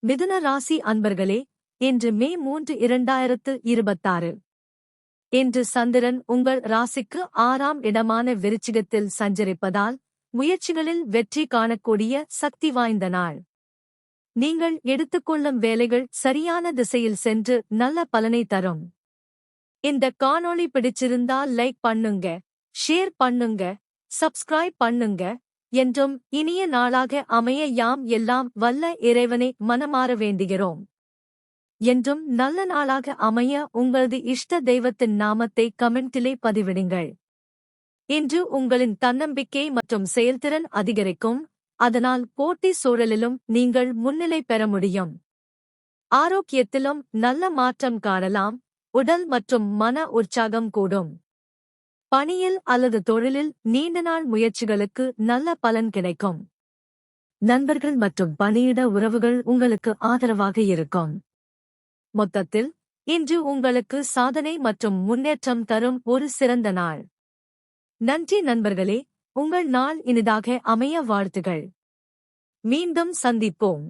மிதுன ராசி அன்பர்களே, இன்று மே 3 2026. இன்று சந்திரன் உங்கள் ராசிக்கு 6ஆம் இடமான விருச்சிகத்தில் சஞ்சரிப்பதால் முயற்சிகளில் வெற்றி காணக்கூடிய சக்தி வாய்ந்த நாள். நீங்கள் எடுத்துக்கொள்ளும் வேலைகள் சரியான திசையில் சென்று நல்ல பலனை தரும். இந்த காணொளி பிடிச்சிருந்தால் லைக் பண்ணுங்க, ஷேர் பண்ணுங்க, சப்ஸ்கிரைப் பண்ணுங்க. என்றும் இனிய நாளாக அமைய யாம் எல்லாம் வல்ல இறைவனை மனமாற வேண்டுகிறோம். என்றும் நல்ல நாளாக அமைய உங்களது இஷ்ட தெய்வத்தின் நாமத்தை கமெண்டிலே பதிவிடுங்கள். இன்று உங்களின் தன்னம்பிக்கை மற்றும் செயல்திறன் அதிகரிக்கும், அதனால் போட்டி சூழலிலும் நீங்கள் முன்னிலை பெற முடியும். ஆரோக்கியத்திலும் நல்ல மாற்றம் காணலாம், உடல் மற்றும் மன உற்சாகம் கூடும். பணியில் அல்லது தொழிலில் நீண்ட நாள் முயற்சிகளுக்கு நல்ல பலன் கிடைக்கும். நண்பர்கள் மற்றும் பணியிட உறவுகள் உங்களுக்கு ஆதரவாக இருக்கும். மொத்தத்தில் இன்று உங்களுக்கு சாதனை மற்றும் முன்னேற்றம் தரும் ஒரு சிறந்த நாள். நன்றி நண்பர்களே, உங்கள் நாள் இனிதாக அமைய வாழ்த்துகள். மீண்டும் சந்திப்போம்.